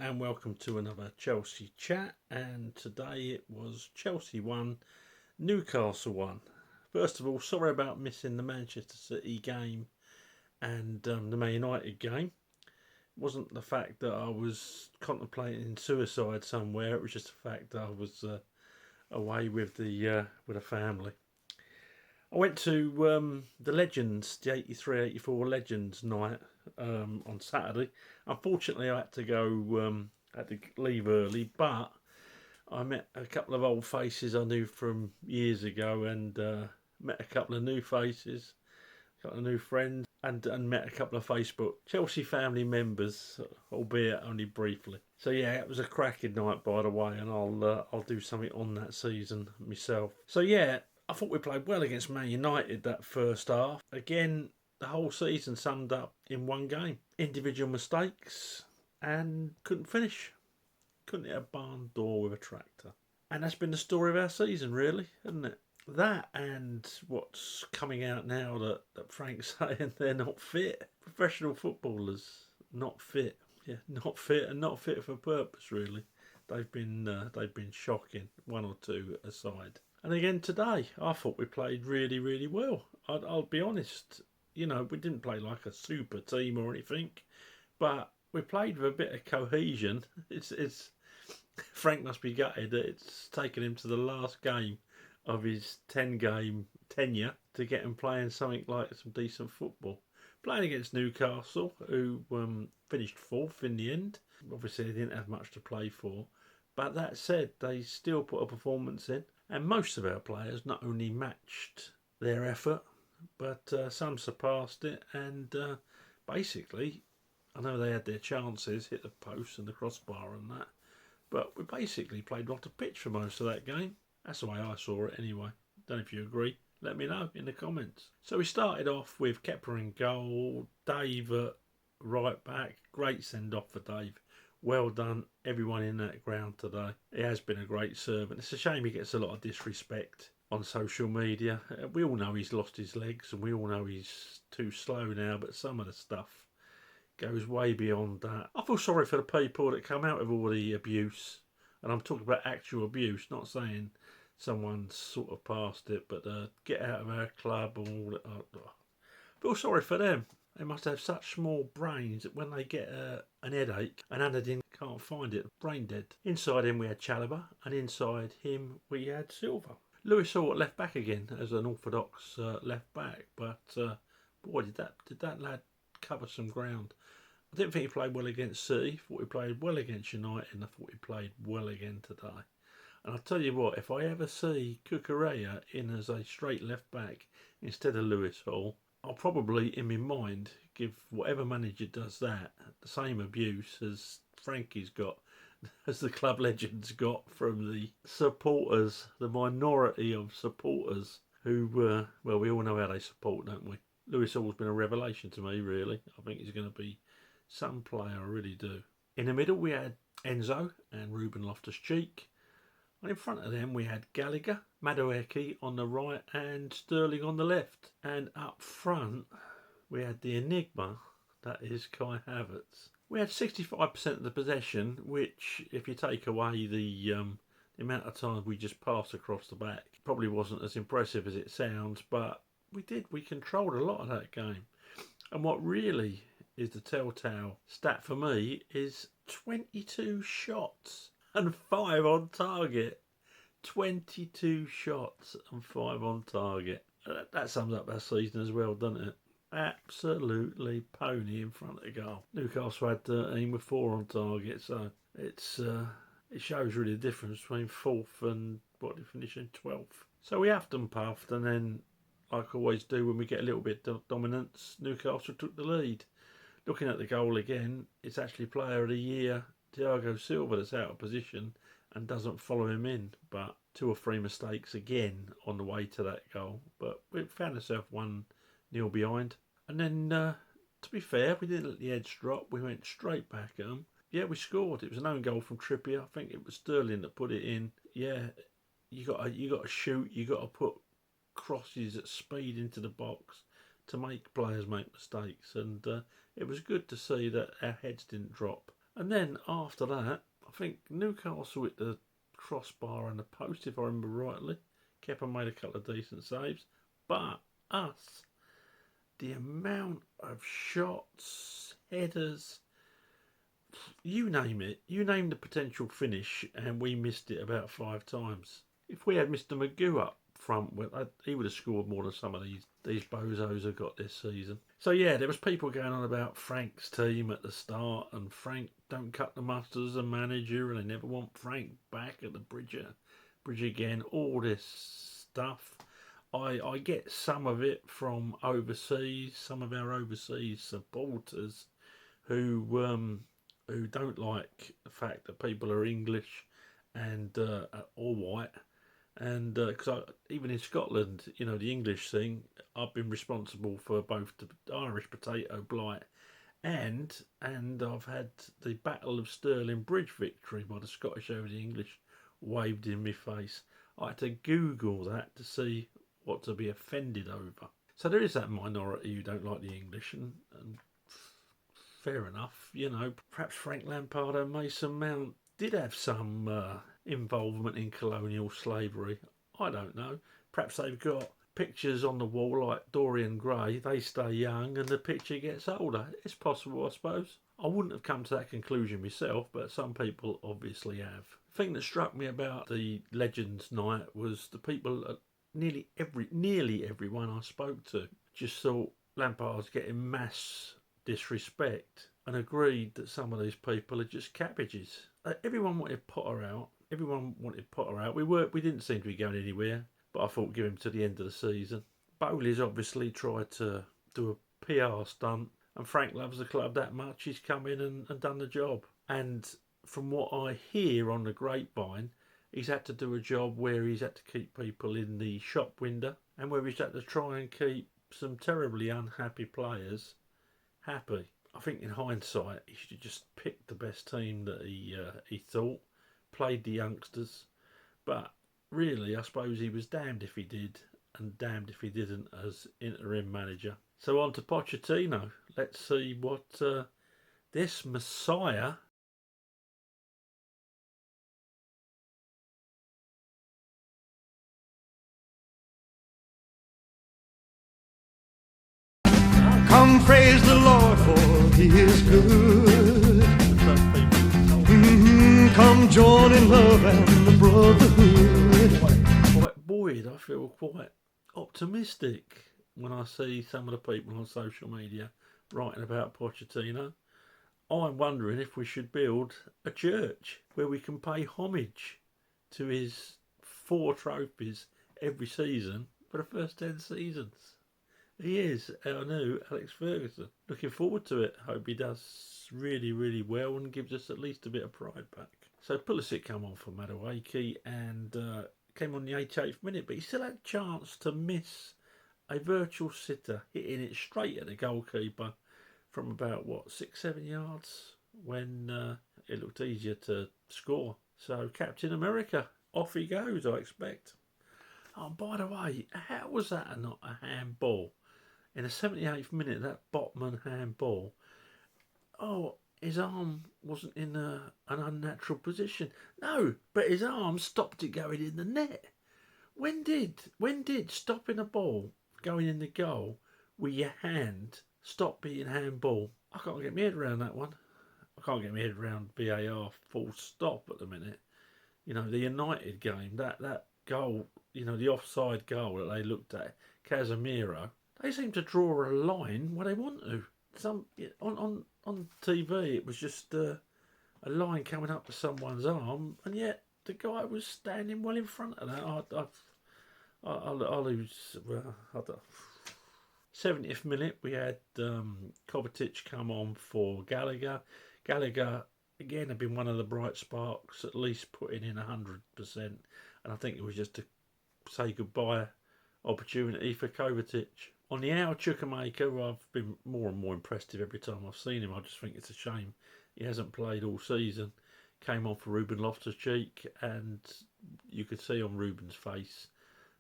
and welcome to another Chelsea chat, and today it was Chelsea 1, Newcastle 1. First of all, sorry about missing the Manchester City game and the Man United game. It wasn't the fact that I was contemplating suicide somewhere, it was just the fact that I was away with the family. I went to the Legends, the 83-84 Legends night on Saturday. Unfortunately, I had to go, had to leave early, but I met a couple of old faces I knew from years ago, and met a couple of new faces, a couple of new friends, and met a couple of Facebook Chelsea family members, albeit only briefly. So yeah, it was a cracking night, by the way, and I'll do something on that season myself. So yeah, I thought we played well against Man United that first half. Again, the whole season summed up in one game. Individual mistakes and couldn't finish. Couldn't hit a barn door with a tractor. And that's been the story of our season, really, isn't it? That and what's coming out now that Frank's saying they're not fit. Professional footballers, not fit. Yeah, not fit and not fit for purpose, really. They've been shocking, one or two aside. And again today, I thought we played really, really well. I'll be honest, we didn't play like a super team or anything, but we played with a bit of cohesion. It's Frank must be gutted that it's taken him to the last game of his 10-game tenure to get him playing something like some decent football. Playing against Newcastle, who finished fourth in the end. Obviously, they didn't have much to play for. But that said, they still put a performance in. And most of our players not only matched their effort, but some surpassed it. And basically, I know they had their chances, hit the post and the crossbar and that. But we basically played off the pitch for most of that game. That's the way I saw it anyway. Don't know if you agree. Let me know in the comments. So we started off with Kepa in goal, Dave at right back. Great send-off for Dave. Well done, everyone in that ground today. He has been a great servant. It's a shame he gets a lot of disrespect on social media. We all know he's lost his legs and we all know he's too slow now, but some of the stuff goes way beyond that. I feel sorry for the people that come out with all the abuse. And I'm talking about actual abuse, not saying someone's sort of past it, but get out of our club and all that. I feel sorry for them. They must have such small brains that when they get an headache, and Anadin can't find it, brain dead. Inside him we had Chalobah, and inside him we had Silva. Lewis Hall at left back again as an orthodox left back, but boy, did that lad cover some ground. I didn't think he played well against City. I thought he played well against United, and I thought he played well again today. And I'll tell you what, if I ever see Cucurella in as a straight left back instead of Lewis Hall, I'll probably, in my mind, give whatever manager does that the same abuse as Frankie's got, as the club legends got from the supporters, the minority of supporters who, well, we all know how they support, don't we? Lewis Hall's been a revelation to me, really. I think he's going to be some player, I really do. In the middle, we had Enzo and Ruben Loftus-Cheek. And in front of them, we had Gallagher, Madueke on the right and Sterling on the left. And up front, we had the enigma, that is Kai Havertz. We had 65% of the possession, which, if you take away the amount of time we just passed across the back, probably wasn't as impressive as it sounds, but we controlled a lot of that game. And what really is the telltale stat for me is 22 shots and 5 on target. 22 shots and 5 on target. That sums up our season as well, doesn't it? Absolutely pony in front of the goal. Newcastle had 13 with 4 on target, so it shows really the difference between 4th and what they finished in 12th. So we huffed and puffed, and then, like I always do when we get a little bit of dominance, Newcastle took the lead. Looking at the goal again, it's actually Player of the Year, Thiago Silva, that's out of position and doesn't follow him in, but 2 or 3 mistakes again on the way to that goal. But we found ourselves 1-0 behind. And then, to be fair, we didn't let the edge drop. We went straight back at them. Yeah, we scored. It was an own goal from Trippier. I think it was Sterling that put it in. Yeah, you got to shoot. You got to put crosses at speed into the box to make players make mistakes. And it was good to see that our heads didn't drop And then after that, I think Newcastle hit the crossbar and the post, if I remember rightly. Kepa made a couple of decent saves. But us, the amount of shots, headers, you name it, you name the potential finish, and we missed it about 5 times. If we had Mr. Magoo up front, he would have scored more than some of these bozos have got this season. So yeah, there was people going on about Frank's team at the start, and Frank don't cut the mustard as a manager, and they never want Frank back at the bridge again. All this stuff. I get some of it from overseas, some of our overseas supporters who don't like the fact that people are English and or white, and because even in Scotland, the English thing, I've been responsible for both the Irish potato blight and I've had the Battle of Stirling Bridge victory by the Scottish over the English waved in my face. I had to Google that to see what to be offended over. So there is that minority who don't like the English, and fair enough. Perhaps Frank Lampard and Mason Mount did have some involvement in colonial slavery. I don't know. Perhaps they've got pictures on the wall like Dorian Gray. They stay young and the picture gets older. It's possible, I suppose. I wouldn't have come to that conclusion myself, but some people obviously have. The thing that struck me about the Legends Night was the people, nearly everyone I spoke to, just thought Lampard's getting mass disrespect and agreed that some of these people are just cabbages. Everyone wanted Potter out. We didn't seem to be going anywhere, but I thought give him to the end of the season. Bowley's obviously tried to do a PR stunt, and Frank loves the club that much. He's come in and done the job. And from what I hear on the grapevine, he's had to do a job where he's had to keep people in the shop window, and where he's had to try and keep some terribly unhappy players happy. I think in hindsight, he should have just picked the best team that he thought, played the youngsters. But really, I suppose he was damned if he did and damned if he didn't as interim manager. So on to Pochettino. Let's see what this Messiah Come praise the Lord, for He is good. Come join in love and the brotherhood. Quite buoyed. I feel quite optimistic when I see some of the people on social media writing about Pochettino. I'm wondering if we should build a church where we can pay homage to his 4 trophies every season for the first 10 seasons. He is our new Alex Ferguson. Looking forward to it. Hope he does really, really well and gives us at least a bit of pride back. So Pulisic come on for Madueke and came on the 88th minute, but he still had a chance to miss a virtual sitter, hitting it straight at the goalkeeper from about, 6-7 yards when it looked easier to score. So Captain America, off he goes, I expect. Oh, by the way, how was that not a handball? In the 78th minute, that Botman handball. Oh, his arm wasn't in an unnatural position. No, but his arm stopped it going in the net. When did stopping a ball going in the goal with your hand stop being handball? I can't get my head around that one. I can't get my head around VAR full stop at the minute. The United game, that goal, the offside goal that they looked at, Casemiro, they seem to draw a line where they want to. On TV, it was just a line coming up to someone's arm, and yet the guy was standing well in front of that. I'll lose. Well, 70th minute, we had Kovacic come on for Gallagher. Gallagher, again, had been one of the bright sparks, at least putting in 100%. And I think it was just to say goodbye opportunity for Kovacic. On the hour, Chukwuemeka, I've been more and more impressed with every time I've seen him. I just think it's a shame he hasn't played all season. Came on for Ruben Loftus-Cheek, and you could see on Ruben's face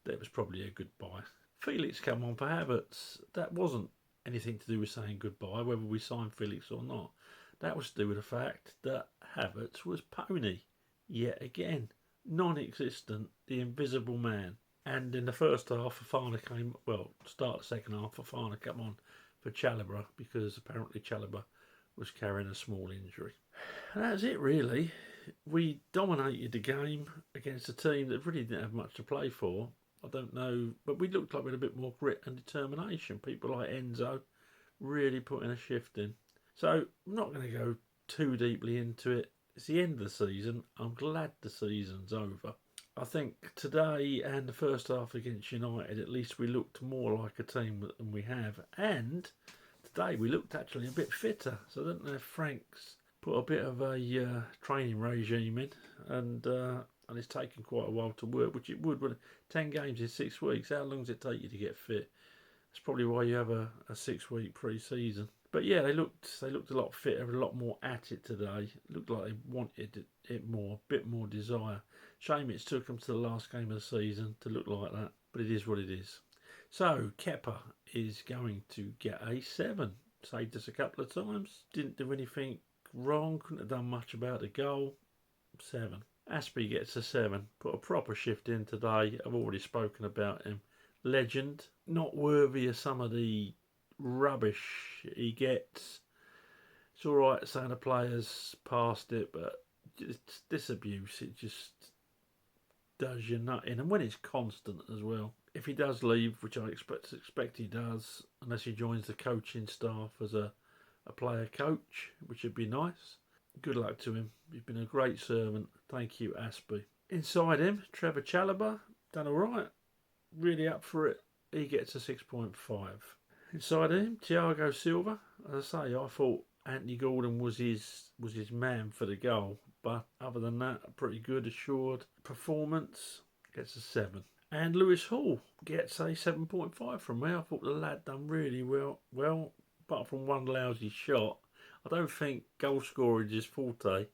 that it was probably a goodbye. Felix come on for Havertz. That wasn't anything to do with saying goodbye, whether we signed Felix or not. That was due to the fact that Havertz was pony. Yet again, non-existent, the invisible man. And in the first half, Fafana came, well, start the second half, Fafana came on for Chalobah because apparently Chalobah was carrying a small injury. And that's it, really. We dominated the game against a team that really didn't have much to play for. I don't know, but we looked like we had a bit more grit and determination. People like Enzo really putting a shift in. So I'm not going to go too deeply into it. It's the end of the season. I'm glad the season's over. I think today and the first half against United, at least we looked more like a team than we have. And today we looked actually a bit fitter. So I don't know if Frank's put a bit of a training regime in, and it's taken quite a while to work, which it would. 10 games in 6 weeks, how long does it take you to get fit? That's probably why you have a 6-week pre-season. But yeah, they looked a lot fitter, a lot more at it today. It looked like they wanted it more, a bit more desire. Shame it's took them to the last game of the season to look like that, but it is what it is. So Kepa is going to get a 7. Saved us a couple of times. Didn't do anything wrong. Couldn't have done much about the goal. 7. Aspie gets a 7. Put a proper shift in today. I've already spoken about him. Legend. Not worthy of some of the rubbish he gets. It's alright saying the players passed it, but it's this abuse. It just does your nut in. And when it's constant as well. If he does leave, which I expect he does, unless he joins the coaching staff as a player coach, which would be nice. Good luck to him. He's been a great servant. Thank you, Aspie. Inside him, Trevor Chalobah, done all right. Really up for it. He gets a 6.5. Inside him, Thiago Silva. As I say, I thought Anthony Gordon was his man for the goal, but other than that, a pretty good, assured performance. Gets a 7. And Lewis Hall gets a 7.5 from me. I thought the lad done really well. Well, apart from one lousy shot, I don't think goal scoring is his forte,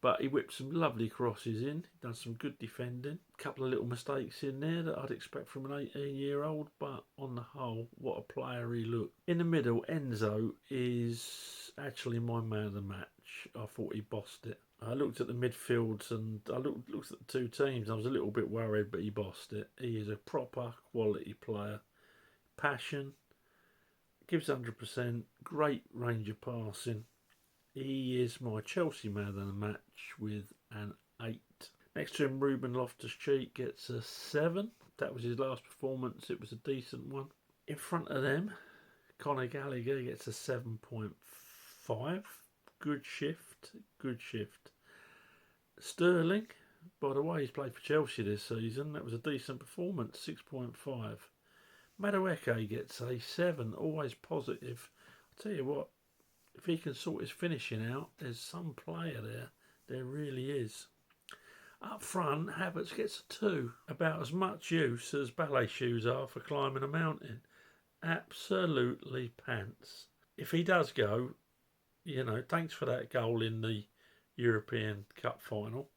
but he whipped some lovely crosses in, done some good defending, a couple of little mistakes in there that I'd expect from an 18-year-old, but on the whole, what a player he looked. In the middle, Enzo is actually my man of the match. I thought he bossed it. I looked at the midfields and I looked at the two teams. I was a little bit worried, but he bossed it. He is a proper quality player. Passion. Gives 100%, great range of passing. He is my Chelsea man of the match with an 8. Next to him, Ruben Loftus-Cheek gets a 7. That was his last performance. It was a decent one. In front of them, Conor Gallagher gets a 7.5. Good shift, good shift. Sterling, by the way, he's played for Chelsea this season. That was a decent performance, 6.5. Madueke gets a 7, always positive. I'll tell you what, if he can sort his finishing out, there's some player there. There really is. Up front, Havertz gets a 2. About as much use as ballet shoes are for climbing a mountain. Absolutely pants. If he does go, thanks for that goal in the European Cup final.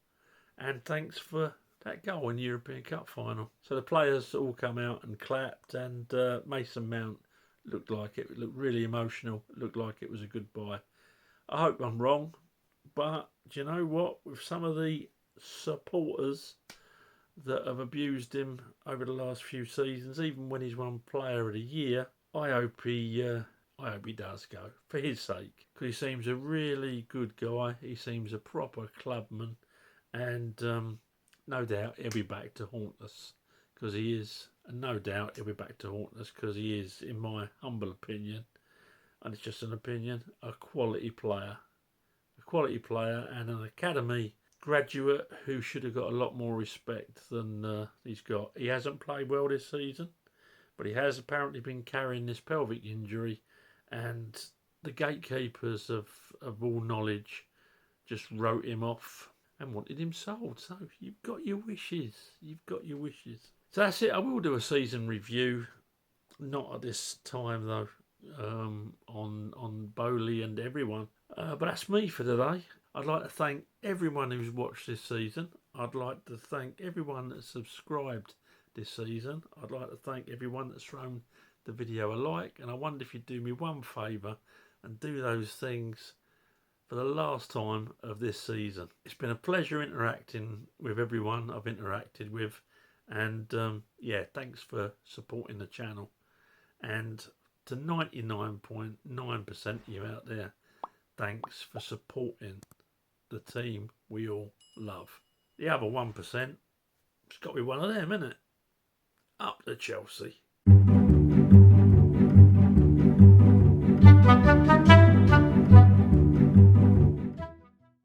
And thanks for that goal in the European Cup final. So the players all come out and clapped, and Mason Mount looked like it. It looked really emotional. It looked like it was a good buy. I hope I'm wrong, but do you know what? With some of the supporters that have abused him over the last few seasons, even when he's won Player of the Year, I hope he does go for his sake, because he seems a really good guy. He seems a proper clubman, and no doubt he'll be back to haunt us, because he is. And no doubt he'll be back to haunt us, because he is, in my humble opinion, and it's just an opinion, a quality player. A quality player and an academy graduate who should have got a lot more respect than he's got. He hasn't played well this season, but he has apparently been carrying this pelvic injury, and the gatekeepers of all knowledge just wrote him off and wanted him sold. So you've got your wishes. You've got your wishes. So that's it. I will do a season review, not at this time though, on Bowley and everyone. But that's me for today. I'd like to thank everyone who's watched this season. I'd like to thank everyone that's subscribed this season. I'd like to thank everyone that's thrown the video a like. And I wonder if you'd do me one favour and do those things for the last time of this season. It's been a pleasure interacting with everyone I've interacted with, and yeah, thanks for supporting the channel. And to 99.9% of you out there, thanks for supporting the team we all love. The other 1%, it's got to be one of them, isn't it? Up to Chelsea.